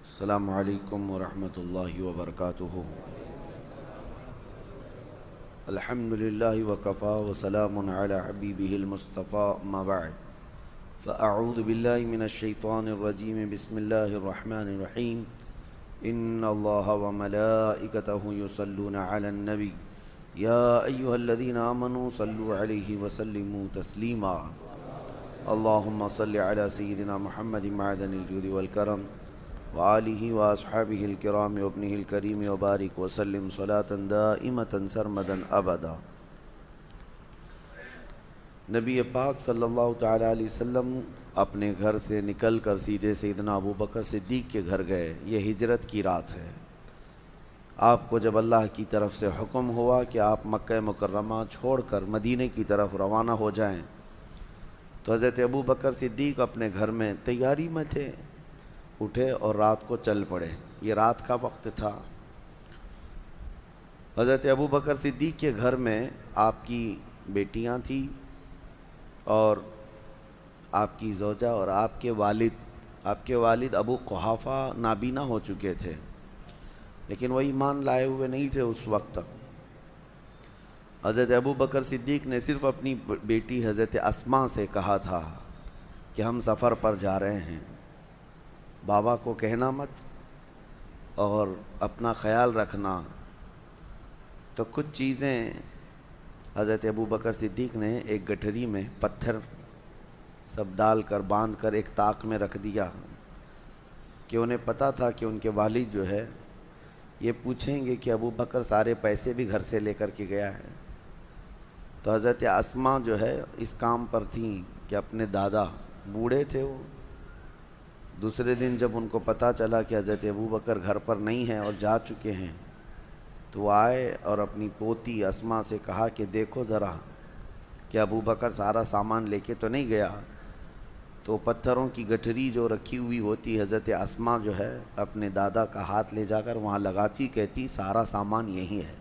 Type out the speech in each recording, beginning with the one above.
السلام علیکم ورحمۃ اللہ وبرکاتہ۔ الحمد للہ وکفا وسلام علی حبیبہ المصطفیٰ، اما بعد فاعوذ باللہ من الشیطان الرجیم، بسم اللہ الرحمن الرحیم۔ ان اللہ وملائکتہ یصلون علی النبی یا ایہا الذین آمنوا صلوا علیہ وسلموا تسلیما۔ اللہم صل علی سیدنا محمد معدن الجود والکرم وآلہ واصحابہ الکرام وابنہ الکریم وبارک وسلم صلاۃ دائمۃ سرمدا ابدا۔ نبی پاک صلی اللہ تعالیٰ علیہ وسلم اپنے گھر سے نکل کر سیدھے سیدنا ابو بکر صدیق کے گھر گئے۔ یہ ہجرت کی رات ہے۔ آپ کو جب اللہ کی طرف سے حکم ہوا کہ آپ مکہ مکرمہ چھوڑ کر مدینے کی طرف روانہ ہو جائیں، تو حضرت ابو بکر صدیق اپنے گھر میں تیاری میں تھے، اٹھے اور رات کو چل پڑے۔ یہ رات کا وقت تھا۔ حضرت ابو بکر صدیق کے گھر میں آپ کی بیٹیاں تھیں اور آپ کی زوجہ اور آپ کے والد ابو قحافہ نابینا ہو چکے تھے، لیکن وہ ایمان لائے ہوئے نہیں تھے اس وقت تک۔ حضرت ابو بکر صدیق نے صرف اپنی بیٹی حضرت اسماء سے کہا تھا کہ ہم سفر پر جا رہے ہیں، بابا کو کہنا مت اور اپنا خیال رکھنا۔ تو کچھ چیزیں حضرت ابو بکر صدیق نے ایک گٹھری میں پتھر سب ڈال کر باندھ کر ایک طاق میں رکھ دیا کہ انہیں پتہ تھا کہ ان کے والد جو ہے یہ پوچھیں گے کہ ابو بکر سارے پیسے بھی گھر سے لے کر کے گیا ہے۔ تو حضرت اسماء جو ہے اس کام پر تھیں کہ اپنے دادا بوڑھے تھے، وہ دوسرے دن جب ان کو پتہ چلا کہ حضرت ابو بکر گھر پر نہیں ہیں اور جا چکے ہیں، تو وہ آئے اور اپنی پوتی اسماء سے کہا کہ دیکھو ذرا کہ ابو بکر سارا سامان لے کے تو نہیں گیا۔ تو پتھروں کی گٹھری جو رکھی ہوئی ہوتی، حضرت اسماء جو ہے اپنے دادا کا ہاتھ لے جا کر وہاں لگاتی، کہتی سارا سامان یہی ہے،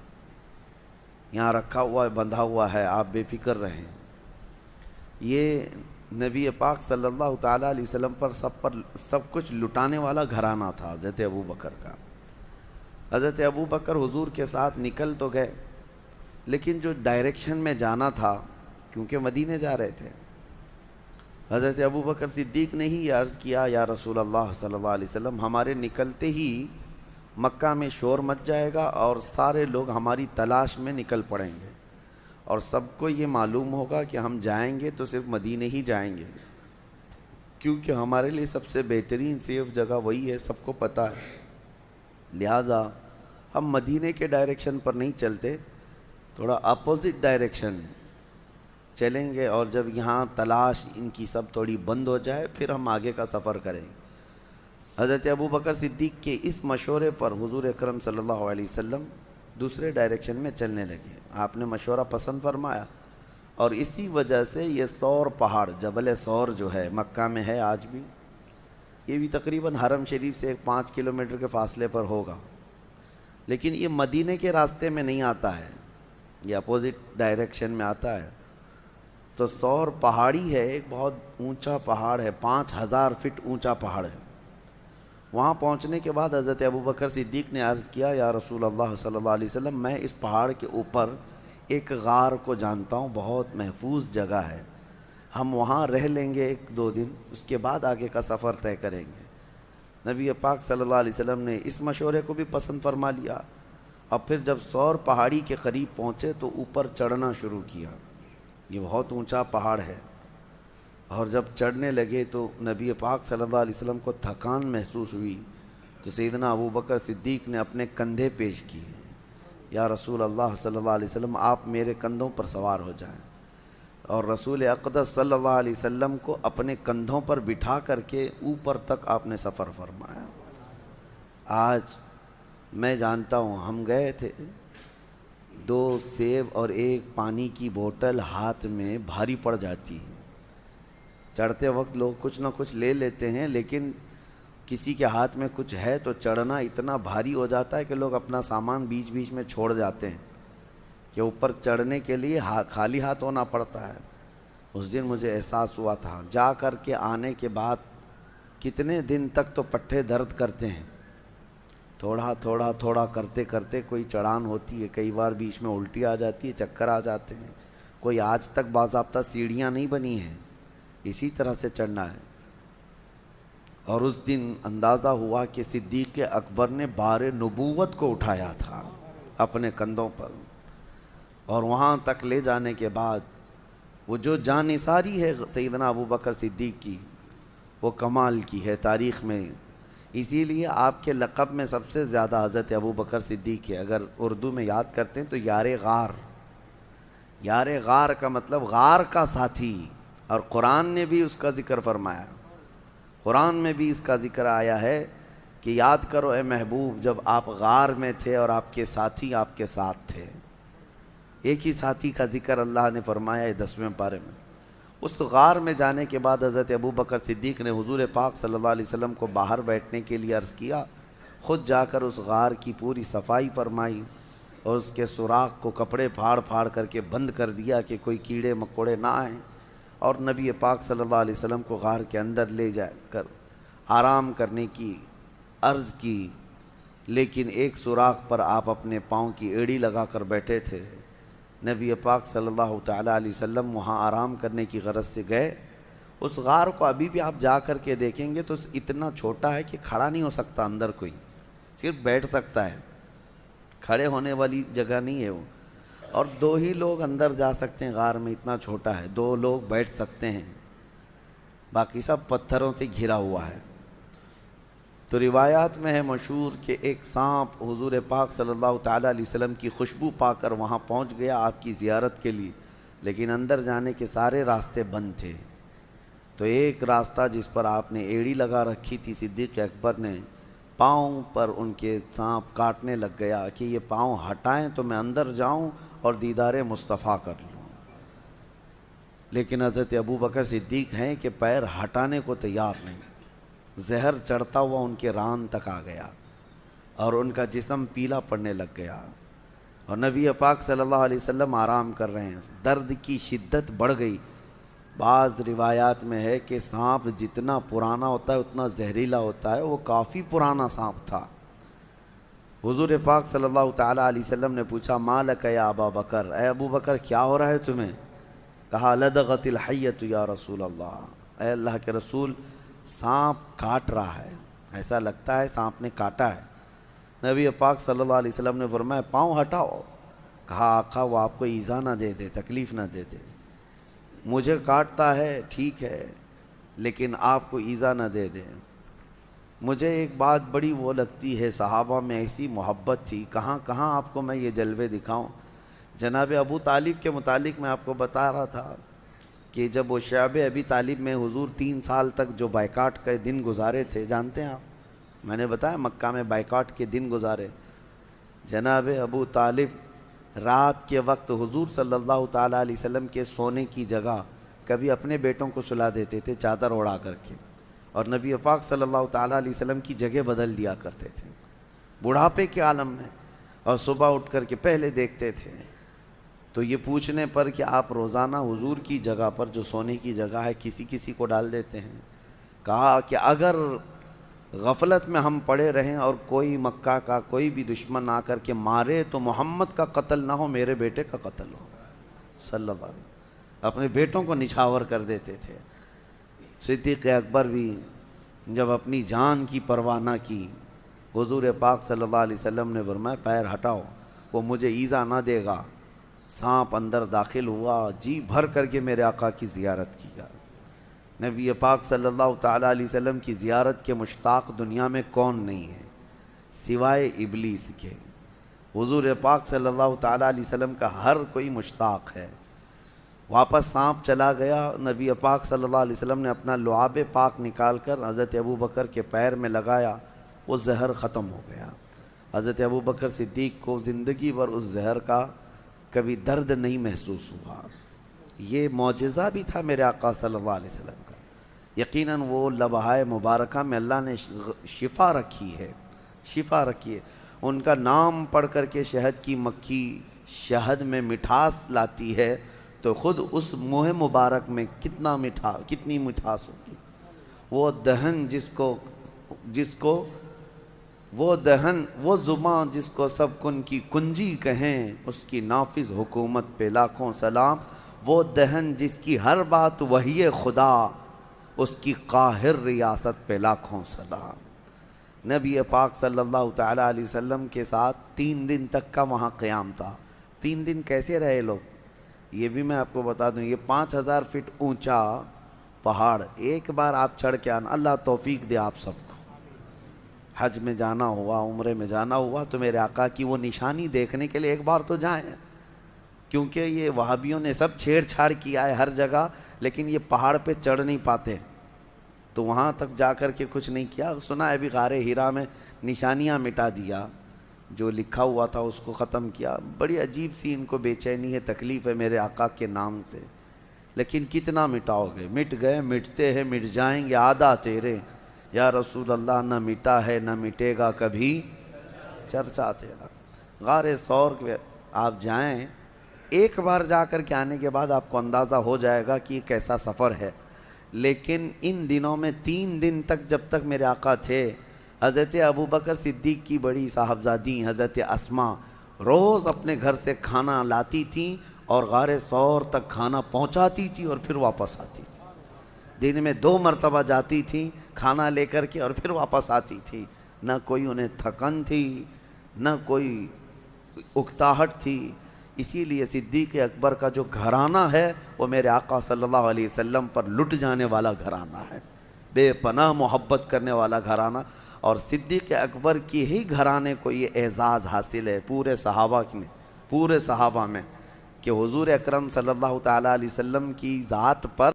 یہاں رکھا ہوا ہے، بندھا ہوا ہے، آپ بے فکر رہیں۔ یہ نبی پاک صلی اللہ تعالیٰ علیہ وسلم پر سب کچھ لٹانے والا گھرانہ تھا حضرت ابو بکر کا۔ حضرت ابو بکر حضور کے ساتھ نکل تو گئے، لیکن جو ڈائریکشن میں جانا تھا، کیونکہ مدینے جا رہے تھے، حضرت ابو بکر صدیق نے ہی عرض کیا یا رسول اللہ صلی اللہ علیہ وسلم، ہمارے نکلتے ہی مکہ میں شور مچ جائے گا اور سارے لوگ ہماری تلاش میں نکل پڑیں گے، اور سب کو یہ معلوم ہوگا کہ ہم جائیں گے تو صرف مدینے ہی جائیں گے، کیونکہ ہمارے لیے سب سے بہترین سیف جگہ وہی ہے، سب کو پتہ ہے۔ لہٰذا ہم مدینے کے ڈائریکشن پر نہیں چلتے، تھوڑا اپوزٹ ڈائریکشن چلیں گے، اور جب یہاں تلاش ان کی سب تھوڑی بند ہو جائے پھر ہم آگے کا سفر کریں۔ حضرت ابو بکر صدیق کے اس مشورے پر حضور اکرم صلی اللہ علیہ وسلم دوسرے ڈائریکشن میں چلنے لگے۔ آپ نے مشورہ پسند فرمایا، اور اسی وجہ سے یہ ثور پہاڑ، جبل ثور جو ہے مکہ میں ہے آج بھی، یہ بھی تقریباً حرم شریف سے 5 کلومیٹر کے فاصلے پر ہوگا، لیکن یہ مدینے کے راستے میں نہیں آتا ہے، یہ اپوزٹ ڈائریکشن میں آتا ہے۔ تو ثور پہاڑی ہے، ایک بہت اونچا پہاڑ ہے، 5000 فٹ اونچا پہاڑ ہے۔ وہاں پہنچنے کے بعد حضرت ابو بکر صدیق نے عرض کیا یا رسول اللہ صلی اللہ علیہ وسلم، میں اس پہاڑ کے اوپر ایک غار کو جانتا ہوں، بہت محفوظ جگہ ہے، ہم وہاں رہ لیں گے 1-2 دن، اس کے بعد آگے کا سفر طے کریں گے۔ نبی پاک صلی اللہ علیہ وسلم نے اس مشورے کو بھی پسند فرما لیا، اور پھر جب ثور پہاڑی کے قریب پہنچے تو اوپر چڑھنا شروع کیا۔ یہ بہت اونچا پہاڑ ہے، اور جب چڑھنے لگے تو نبی پاک صلی اللہ علیہ وسلم کو تھکان محسوس ہوئی، تو سیدنا ابو بکر صدیق نے اپنے کندھے پیش کیے، یا رسول اللہ صلی اللہ علیہ وسلم آپ میرے کندھوں پر سوار ہو جائیں، اور رسول اقدس صلی اللہ علیہ وسلم کو اپنے کندھوں پر بٹھا کر کے اوپر تک آپ نے سفر فرمایا۔ آج میں جانتا ہوں، ہم گئے تھے، 2 سیب اور 1 پانی کی بوتل ہاتھ میں بھاری پڑ جاتی ہے۔ چڑھتے وقت لوگ کچھ نہ کچھ لے لیتے ہیں، لیکن کسی کے ہاتھ میں کچھ ہے تو چڑھنا اتنا بھاری ہو جاتا ہے کہ لوگ اپنا سامان بیچ بیچ میں چھوڑ جاتے ہیں، کہ اوپر چڑھنے کے لیے خالی ہاتھ ہونا پڑتا ہے۔ اس دن مجھے احساس ہوا تھا، جا کر کے آنے کے بعد کتنے دن تک تو پٹھے درد کرتے ہیں، تھوڑا تھوڑا تھوڑا کرتے کرتے کوئی چڑھان ہوتی ہے، کئی بار بیچ میں الٹی آ جاتی ہے، چکر آ جاتے ہیں، کوئی آج تک باضابطہ سیڑھیاں نہیں بنی ہیں، اسی طرح سے چڑھنا ہے۔ اور اس دن اندازہ ہوا کہ صدیق اکبر نے بار نبوت کو اٹھایا تھا اپنے کندھوں پر، اور وہاں تک لے جانے کے بعد وہ جو جانثاری ہے سیدنا ابو بکر صدیق کی، وہ کمال کی ہے تاریخ میں۔ اسی لیے آپ کے لقب میں سب سے زیادہ حضرت ابو بکر صدیق ہے۔ اگر اردو میں یاد کرتے ہیں تو یار غار، یار غار کا مطلب غار کا ساتھی، اور قرآن نے بھی اس کا ذکر فرمایا، قرآن میں بھی اس کا ذکر آیا ہے کہ یاد کرو اے محبوب جب آپ غار میں تھے اور آپ کے ساتھی آپ کے ساتھ تھے۔ ایک ہی ساتھی کا ذکر اللہ نے فرمایا ہے 10ویں پارے میں۔ اس غار میں جانے کے بعد حضرت ابو بکر صدیق نے حضور پاک صلی اللہ علیہ وسلم کو باہر بیٹھنے کے لیے عرض کیا، خود جا کر اس غار کی پوری صفائی فرمائی اور اس کے سوراخ کو کپڑے پھاڑ پھاڑ کر کے بند کر دیا کہ کوئی کیڑے مکوڑے نہ آئیں، اور نبی پاک صلی اللہ علیہ وسلم کو غار کے اندر لے جا کر آرام کرنے کی عرض کی، لیکن ایک سوراخ پر آپ اپنے پاؤں کی ایڑی لگا کر بیٹھے تھے۔ نبی پاک صلی اللہ تعالیٰ علیہ وسلم وہاں آرام کرنے کی غرض سے گئے۔ اس غار کو ابھی بھی آپ جا کر کے دیکھیں گے تو اتنا چھوٹا ہے کہ کھڑا نہیں ہو سکتا اندر، کوئی صرف بیٹھ سکتا ہے، کھڑے ہونے والی جگہ نہیں ہے وہ، اور 2 ہی لوگ اندر جا سکتے ہیں غار میں، اتنا چھوٹا ہے، 2 لوگ بیٹھ سکتے ہیں، باقی سب پتھروں سے گھرا ہوا ہے۔ تو روایات میں ہے مشہور کہ ایک سانپ حضور پاک صلی اللہ تعالیٰ علیہ وسلم کی خوشبو پا کر وہاں پہنچ گیا آپ کی زیارت کے لیے، لیکن اندر جانے کے سارے راستے بند تھے۔ تو ایک راستہ جس پر آپ نے ایڑی لگا رکھی تھی صدیق اکبر نے، پاؤں پر ان کے سانپ کاٹنے لگ گیا کہ یہ پاؤں ہٹائیں تو میں اندر جاؤں اور دیدار مصطفیٰ کر لوں، لیکن حضرت ابو بکر صدیق ہیں کہ پیر ہٹانے کو تیار نہیں۔ زہر چڑھتا ہوا ان کے ران تک آ گیا اور ان کا جسم پیلا پڑنے لگ گیا، اور نبی پاک صلی اللہ علیہ وسلم آرام کر رہے ہیں، درد کی شدت بڑھ گئی۔ بعض روایات میں ہے کہ سانپ جتنا پرانا ہوتا ہے اتنا زہریلا ہوتا ہے، وہ کافی پرانا سانپ تھا۔ حضور پاک صلی اللہ تعالیٰ علیہ وسلم نے پوچھا ما لک یا ابا بکر، اے ابو بکر کیا ہو رہا ہے تمہیں؟ کہا لدغت الحیۃ یا رسول اللہ، اے اللہ کے رسول سانپ کاٹ رہا ہے، ایسا لگتا ہے سانپ نے کاٹا ہے۔ نبی پاک صلی اللہ علیہ وسلم نے فرمایا پاؤں ہٹاؤ۔ کہا آقا وہ آپ کو ایذا نہ دے دے، تکلیف نہ دے دے، مجھے کاٹتا ہے ٹھیک ہے لیکن آپ کو ایذا نہ دے دے۔ مجھے ایک بات بڑی وہ لگتی ہے، صحابہ میں ایسی محبت تھی، کہاں کہاں آپ کو میں یہ جلوے دکھاؤں۔ جناب ابو طالب کے متعلق میں آپ کو بتا رہا تھا کہ جب وہ شعب ابی طالب میں حضور 3 سال تک جو بائیکاٹ کے دن گزارے تھے، جانتے ہیں آپ، میں نے بتایا مکہ میں بائیکاٹ کے دن گزارے۔ جناب ابو طالب رات کے وقت حضور صلی اللہ تعالیٰ علیہ وسلم کے سونے کی جگہ کبھی اپنے بیٹوں کو سلا دیتے تھے چادر اڑا کر کے، اور نبی پاک صلی اللہ تعالیٰ علیہ وسلم کی جگہ بدل دیا کرتے تھے بڑھاپے کے عالم میں، اور صبح اٹھ کر کے پہلے دیکھتے تھے۔ تو یہ پوچھنے پر کہ آپ روزانہ حضور کی جگہ پر جو سونے کی جگہ ہے کسی کسی کو ڈال دیتے ہیں، کہا کہ اگر غفلت میں ہم پڑے رہیں اور کوئی مکہ کا کوئی بھی دشمن آ کر کے مارے تو محمد کا قتل نہ ہو، میرے بیٹے کا قتل ہو صلی اللہ علیہ وسلم۔ اپنے بیٹوں کو نچھاور کر دیتے تھے۔ صدیق اکبر بھی جب اپنی جان کی پرواہ نہ کی، حضور پاک صلی اللہ علیہ وسلم نے فرمایا پیر ہٹاؤ، وہ مجھے ایذا نہ دے گا۔ سانپ اندر داخل ہوا، جی بھر کر کے میرے آقا کی زیارت کیا۔ نبی پاک صلی اللہ تعالیٰ علیہ وسلم کی زیارت کے مشتاق دنیا میں کون نہیں ہے سوائے ابلیس کے؟ حضور پاک صلی اللہ تعالیٰ علیہ وسلم کا ہر کوئی مشتاق ہے۔ واپس سانپ چلا گیا، نبی پاک صلی اللہ علیہ وسلم نے اپنا لعاب پاک نکال کر حضرت ابو بکر کے پیر میں لگایا، وہ زہر ختم ہو گیا۔ حضرت ابو بکر صدیق کو زندگی بھر اس زہر کا کبھی درد نہیں محسوس ہوا۔ یہ معجزہ بھی تھا میرے آقا صلی اللہ علیہ وسلم کا۔ یقیناً وہ لمحہ مبارکہ میں اللہ نے شفا رکھی ہے، شفا رکھی ہے۔ ان کا نام پڑھ کر کے شہد کی مکھی شہد میں مٹھاس لاتی ہے تو خود اس منہ مبارک میں کتنی مٹھاس ہوگی۔ وہ دہن وہ زباں جس کو سب کن کی کنجی کہیں، اس کی نافذ حکومت پہ لاکھوں سلام۔ وہ دہن جس کی ہر بات وحی خدا، اس کی قاہر ریاست پہ لاکھوں سلام۔ نبی پاک صلی اللہ تعالیٰ علیہ وسلم کے ساتھ 3 دن تک کا وہاں قیام تھا۔ 3 دن کیسے رہے لوگ، یہ بھی میں آپ کو بتا دوں۔ یہ 5000 فٹ اونچا پہاڑ، ایک بار آپ چڑھ کے آنا، اللہ توفیق دے آپ سب کو۔ حج میں جانا ہوا، عمرے میں جانا ہوا تو میرے آقا کی وہ نشانی دیکھنے کے لیے ایک بار تو جائیں، کیونکہ یہ وہابیوں نے سب چھیڑ چھاڑ کیا ہے ہر جگہ، لیکن یہ پہاڑ پہ چڑھ نہیں پاتے، تو وہاں تک جا کر کے کچھ نہیں کیا۔ سنا ہے ابھی غار ہیرا میں نشانیاں مٹا دیا، جو لکھا ہوا تھا اس کو ختم کیا۔ بڑی عجیب سی ان کو بے چینی ہے، تکلیف ہے میرے آقا کے نام سے، لیکن کتنا مٹاؤ گے؟ مٹ گئے، مٹتے ہیں، مٹ جائیں گے، آدھا تیرے یا رسول اللہ، نہ مٹا ہے نہ مٹے گا کبھی چرچا تیرا۔ غار ثور کے آپ جائیں، ایک بار جا کر کے آنے کے بعد آپ کو اندازہ ہو جائے گا کہ یہ کیسا سفر ہے۔ لیکن ان دنوں میں 3 دن تک جب تک میرے آقا تھے، حضرت ابوبکر صدیق کی بڑی صاحبزادی حضرت اسما روز اپنے گھر سے کھانا لاتی تھیں اور غار ثور تک کھانا پہنچاتی تھی اور پھر واپس آتی تھی۔ دن میں 2 مرتبہ جاتی تھیں کھانا لے کر کے اور پھر واپس آتی تھی۔ نہ کوئی انہیں تھکن تھی، نہ کوئی اکتاہٹ تھی۔ اسی لیے صدیق اکبر کا جو گھرانہ ہے وہ میرے آقا صلی اللہ علیہ وسلم پر لٹ جانے والا گھرانہ ہے، بے پناہ محبت کرنے والا گھرانہ۔ اور صدیق اکبر کی ہی گھرانے کو یہ اعزاز حاصل ہے پورے صحابہ میں کہ حضور اکرم صلی اللہ تعالیٰ علیہ وسلم کی ذات پر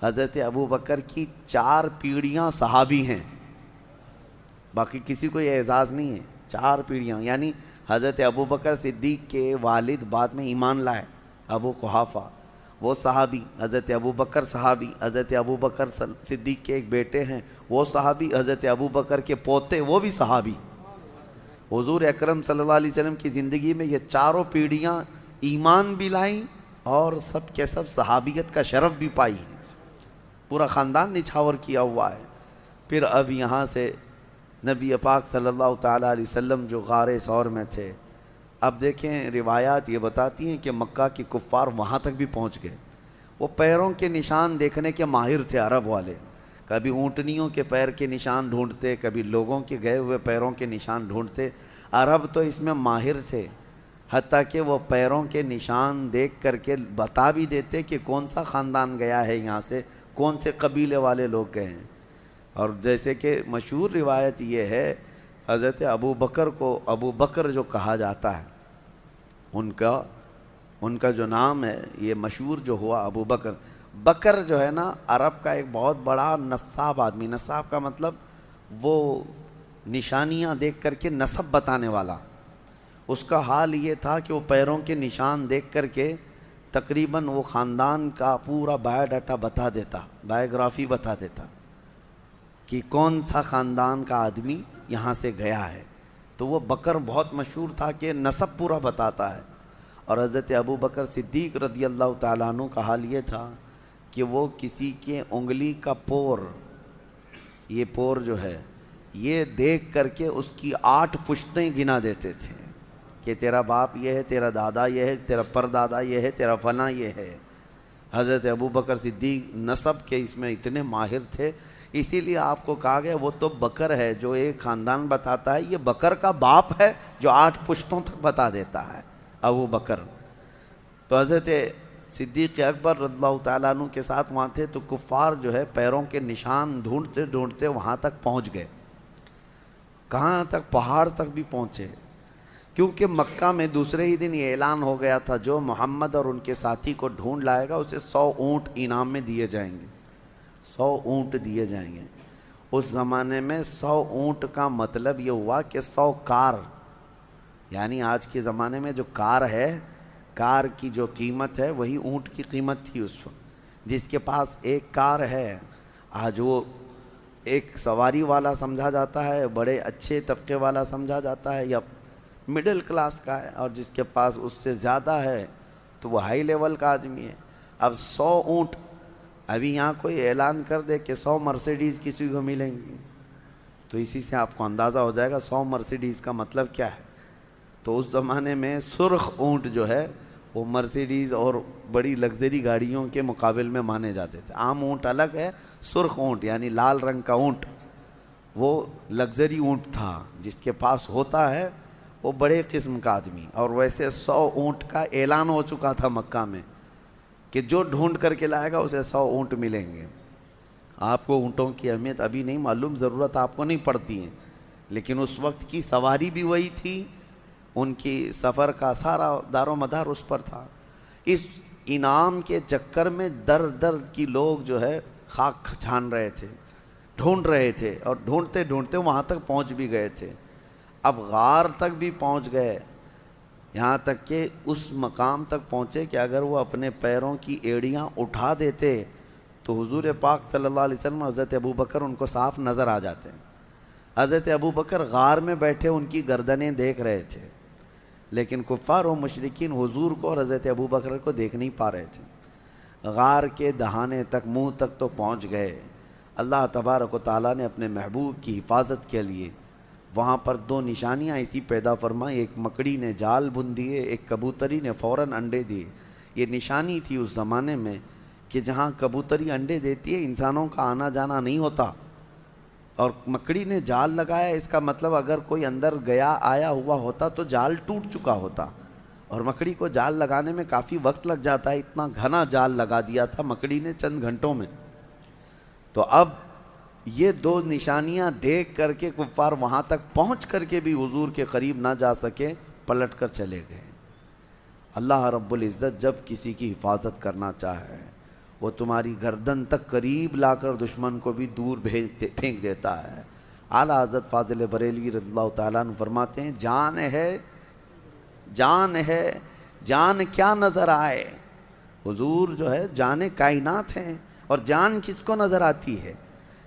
حضرت ابوبکر کی 4 پیڑھیاں صحابی ہیں، باقی کسی کو یہ اعزاز نہیں ہے۔ 4 پیڑھیاں، یعنی حضرت ابوبکر صدیق کے والد بعد میں ایمان لائے، ابو قحافہ، وہ صحابی، حضرت ابوبکر صحابی، حضرت ابوبکر صدیق کے ایک بیٹے ہیں وہ صحابی، حضرت ابوبکر کے پوتے وہ بھی صحابی۔ حضور اکرم صلی اللہ علیہ وسلم کی زندگی میں یہ 4 پیڑھیاں ایمان بھی لائیں اور سب کے سب صحابیت کا شرف بھی پائی، پورا خاندان نچھاور کیا ہوا ہے۔ پھر اب یہاں سے نبی پاک صلی اللہ تعالیٰ علیہ وسلم جو غار ثور میں تھے، اب دیکھیں روایات یہ بتاتی ہیں کہ مکہ کے کفار وہاں تک بھی پہنچ گئے۔ وہ پیروں کے نشان دیکھنے کے ماہر تھے عرب والے، کبھی اونٹنیوں کے پیر کے نشان ڈھونڈتے، کبھی لوگوں کے گئے ہوئے پیروں کے نشان ڈھونڈتے۔ عرب تو اس میں ماہر تھے، حتیٰ کہ وہ پیروں کے نشان دیکھ کر کے بتا بھی دیتے کہ کون سا خاندان گیا ہے یہاں سے، کون سے قبیلے والے لوگ گئے ہیں۔ اور جیسے کہ مشہور روایت یہ ہے، حضرت ابوبکر کو ابو بکر جو کہا جاتا ہے، ان کا جو نام ہے یہ مشہور جو ہوا ابو بکر۔ بکر جو ہے نا عرب کا ایک بہت بڑا نصاب آدمی، نصاب کا مطلب وہ نشانیاں دیکھ کر کے نسب بتانے والا۔ اس کا حال یہ تھا کہ وہ پیروں کے نشان دیکھ کر کے تقریباً وہ خاندان کا پورا بایو ڈاٹا بتا دیتا، بایوگرافی بتا دیتا کہ کون سا خاندان کا آدمی یہاں سے گیا ہے۔ تو وہ بکر بہت مشہور تھا کہ نسب پورا بتاتا ہے۔ اور حضرت ابوبکر صدیق رضی اللہ تعالیٰ عنہ کا حال یہ تھا کہ وہ کسی کے انگلی کا پور، یہ پور جو ہے، یہ دیکھ کر کے اس کی 8 پشتیں گنا دیتے تھے کہ تیرا باپ یہ ہے، تیرا دادا یہ ہے، تیرا پردادا یہ ہے، تیرا فلاں یہ ہے۔ حضرت ابوبکر صدیق نسب کے اس میں اتنے ماہر تھے، اسی لیے آپ کو کہا گیا وہ تو بکر ہے جو ایک خاندان بتاتا ہے، یہ بکر کا باپ ہے جو 8 پشتوں تک بتا دیتا ہے، ابو بکر۔ تو حضرت صدیق اکبر رضی اللہ تعالیٰ عنہ کے ساتھ وہاں تھے، تو کفار جو ہے پیروں کے نشان ڈھونڈتے ڈھونڈتے وہاں تک پہنچ گئے۔ کہاں تک؟ پہاڑ تک بھی پہنچے، کیونکہ مکہ میں دوسرے ہی دن یہ اعلان ہو گیا تھا جو محمد اور ان کے ساتھی کو ڈھونڈ لائے گا اسے 100 اونٹ انعام میں دیے جائیں گے، 100 اونٹ دیے جائیں گے۔ اس زمانے میں 100 اونٹ کا مطلب یہ ہوا کہ 100 کار، یعنی آج کے زمانے میں جو کار ہے، کار کی جو قیمت ہے وہی اونٹ کی قیمت تھی اس وقت۔ جس کے پاس ایک کار ہے آج وہ ایک سواری والا سمجھا جاتا ہے، بڑے اچھے طبقے والا سمجھا جاتا ہے یا مڈل کلاس کا ہے، اور جس کے پاس اس سے زیادہ ہے تو وہ ہائی لیول کا آدمی ہے۔ اب 100 اونٹ ابھی یہاں کوئی اعلان کر دے کہ 100 مرسیڈیز کسی کو ملیں گی تو اسی سے آپ کو اندازہ ہو جائے گا 100 مرسیڈیز کا مطلب کیا ہے۔ تو اس زمانے میں سرخ اونٹ جو ہے وہ مرسیڈیز اور بڑی لگژری گاڑیوں کے مقابل میں مانے جاتے تھے۔ عام اونٹ الگ ہے، سرخ اونٹ یعنی لال رنگ کا اونٹ وہ لگژری اونٹ تھا، جس کے پاس ہوتا ہے وہ بڑے قسم کا آدمی۔ اور ویسے 100 اونٹ کا اعلان ہو چکا تھا مکہ میں کہ جو ڈھونڈ کر کے لائے گا اسے 100 اونٹ ملیں گے۔ آپ کو اونٹوں کی اہمیت ابھی نہیں معلوم، ضرورت آپ کو نہیں پڑتی ہے، لیکن اس وقت کی سواری بھی وہی تھی، ان کی سفر کا سارا دار و مدار اس پر تھا۔ اس انعام کے چکر میں در در کی لوگ جو ہے خاک چھان رہے تھے، ڈھونڈ رہے تھے، اور ڈھونڈتے ڈھونڈتے وہاں تک پہنچ بھی گئے تھے۔ اب غار تک بھی پہنچ گئے، یہاں تک کہ اس مقام تک پہنچے کہ اگر وہ اپنے پیروں کی ایڑیاں اٹھا دیتے تو حضور پاک صلی اللہ علیہ وسلم حضرت ابوبکر ان کو صاف نظر آ جاتے ہیں۔ حضرت ابوبکر غار میں بیٹھے ان کی گردنیں دیکھ رہے تھے، لیکن کفار و مشرکین حضور کو اور حضرت ابوبکر کو دیکھ نہیں پا رہے تھے۔ غار کے دہانے تک، منہ تک تو پہنچ گئے۔ اللہ تبارک و تعالیٰ نے اپنے محبوب کی حفاظت کے لیے وہاں پر 2 نشانیاں ایسی پیدا فرمائیں، ایک مکڑی نے جال بن دیے، ایک کبوتری نے فوراً انڈے دیے۔ یہ نشانی تھی اس زمانے میں کہ جہاں کبوتری انڈے دیتی ہے انسانوں کا آنا جانا نہیں ہوتا، اور مکڑی نے جال لگایا، اس کا مطلب اگر کوئی اندر گیا آیا ہوا ہوتا تو جال ٹوٹ چکا ہوتا، اور مکڑی کو جال لگانے میں کافی وقت لگ جاتا ہے، اتنا گھنا جال لگا دیا تھا مکڑی نے چند گھنٹوں میں۔ تو اب یہ 2 نشانیاں دیکھ کر کے کفار وہاں تک پہنچ کر کے بھی حضور کے قریب نہ جا سکے، پلٹ کر چلے گئے۔ اللہ رب العزت جب کسی کی حفاظت کرنا چاہے وہ تمہاری گردن تک قریب لا کر دشمن کو بھی دور پھینک دیتا ہے۔ اعلیٰ حضرت فاضل بریلوی رضی اللہ تعالیٰ عنہ فرماتے ہیں، جان ہے جان ہے جان کیا نظر آئے۔ حضور جو ہے جان کائنات ہیں، اور جان کس کو نظر آتی ہے؟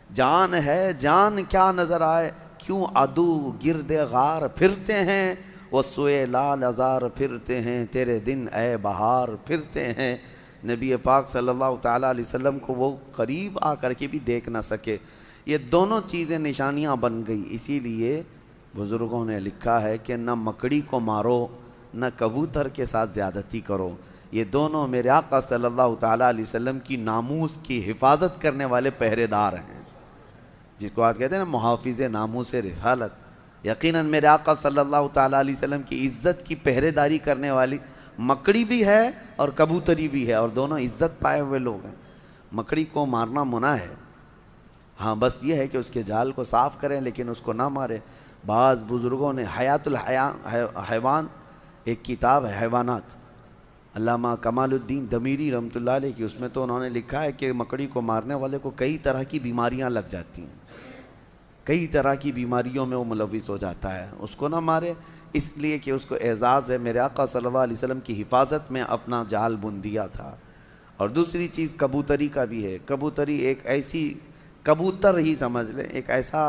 جان ہے جان کیا نظر آئے، کیوں عدو گرد غار پھرتے ہیں، وہ سوئے لال ازار پھرتے ہیں، تیرے دن اے بہار پھرتے ہیں۔ نبی پاک صلی اللہ تعالیٰ علیہ وسلم کو وہ قریب آ کر کے بھی دیکھ نہ سکے۔ یہ دونوں چیزیں نشانیاں بن گئی۔ اسی لیے بزرگوں نے لکھا ہے کہ نہ مکڑی کو مارو نہ کبوتر کے ساتھ زیادتی کرو، یہ دونوں میرے آقا صلی اللہ تعالیٰ علیہ وسلم کی ناموس کی حفاظت کرنے والے پہرے دار ہیں، جس کو آج کہتے ہیں نا محافظ ناموس رسالت۔ یقیناً میرے آقا صلی اللہ تعالیٰ علیہ وسلم کی عزت کی پہرے داری کرنے والی مکڑی بھی ہے اور کبوتری بھی ہے، اور دونوں عزت پائے ہوئے لوگ ہیں۔ مکڑی کو مارنا منع ہے، ہاں بس یہ ہے کہ اس کے جال کو صاف کریں لیکن اس کو نہ مارے۔ بعض بزرگوں نے حیات الحیوان ایک کتاب ہے حیوانات، علامہ کمال الدین دمیری رحمۃ اللہ علیہ کی، اس میں تو انہوں نے لکھا ہے کہ مکڑی کو مارنے والے کو کئی طرح کی بیماریاں لگ جاتی ہیں، کئی طرح کی بیماریوں میں وہ ملوث ہو جاتا ہے، اس کو نہ مارے، اس لیے کہ اس کو اعزاز ہے میرے آقا صلی اللہ علیہ وسلم کی حفاظت میں اپنا جال بن دیا تھا۔ اور دوسری چیز کبوتری کا بھی ہے۔ کبوتری ایک ایسی، کبوتر ہی سمجھ لیں، ایک ایسا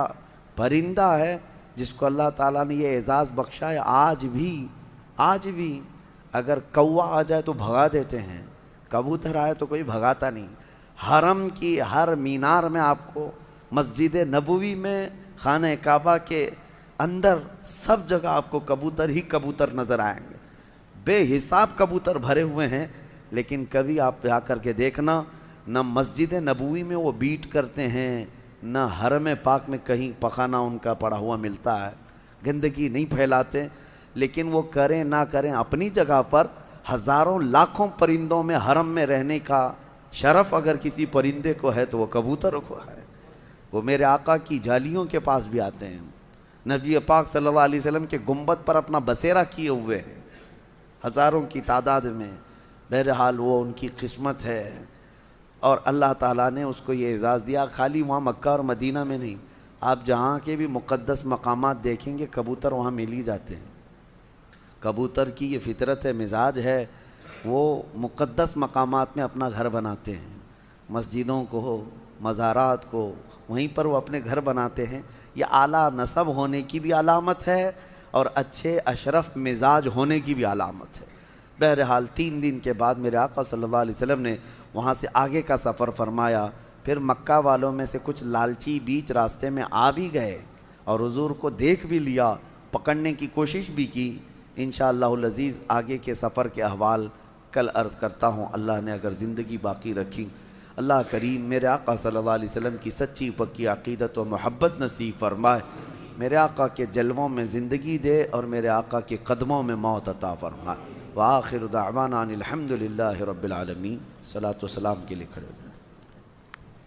پرندہ ہے جس کو اللہ تعالیٰ نے یہ اعزاز بخشا ہے، آج بھی اگر کوا آ جائے تو بھگا دیتے ہیں، کبوتر آئے تو کوئی بھگاتا نہیں۔ حرم کی ہر مینار میں آپ کو، مسجد نبوی میں، خانہ کعبہ کے اندر، سب جگہ آپ کو کبوتر ہی کبوتر نظر آئیں گے، بے حساب کبوتر بھرے ہوئے ہیں، لیکن کبھی آپ جا کر کے دیکھنا نہ مسجد نبوی میں وہ بیٹ کرتے ہیں، نہ حرم پاک میں کہیں پخانہ ان کا پڑا ہوا ملتا ہے، گندگی نہیں پھیلاتے، لیکن وہ کریں نہ کریں اپنی جگہ پر ہزاروں لاکھوں پرندوں میں حرم میں رہنے کا شرف اگر کسی پرندے کو ہے تو وہ کبوتر کو ہے۔ وہ میرے آقا کی جالیوں کے پاس بھی آتے ہیں، نبی پاک صلی اللہ علیہ وسلم کے گنبد پر اپنا بسیرا کیے ہوئے ہیں ہزاروں کی تعداد میں۔ بہرحال وہ ان کی قسمت ہے، اور اللہ تعالیٰ نے اس کو یہ اعزاز دیا۔ خالی وہاں مکہ اور مدینہ میں نہیں، آپ جہاں کے بھی مقدس مقامات دیکھیں گے کبوتر وہاں مل ہی جاتے ہیں۔ کبوتر کی یہ فطرت ہے، مزاج ہے، وہ مقدس مقامات میں اپنا گھر بناتے ہیں، مسجدوں کو، مزارات کو، وہیں پر وہ اپنے گھر بناتے ہیں۔ یہ اعلیٰ نسب ہونے کی بھی علامت ہے اور اچھے اشرف مزاج ہونے کی بھی علامت ہے۔ بہرحال 3 دن کے بعد میرے آقا صلی اللہ علیہ وسلم نے وہاں سے آگے کا سفر فرمایا. پھر مکہ والوں میں سے کچھ لالچی بیچ راستے میں آ بھی گئے اور حضور کو دیکھ بھی لیا, پکڑنے کی کوشش بھی کی. انشاءاللہ العزیز آگے کے سفر کے احوال کل عرض کرتا ہوں, اللہ نے اگر زندگی باقی رکھی. اللہ کریم میرے آقا صلی اللہ علیہ وسلم کی سچی پکی عقیدت و محبت نصیب فرمائے, میرے آقا کے جلووں میں زندگی دے اور میرے آقا کے قدموں میں موت عطا فرمائے. وآخر دعوانا ان الحمد للہ رب العالمین. صلاۃ و سلام کے لیے کھڑے ہو جائیں.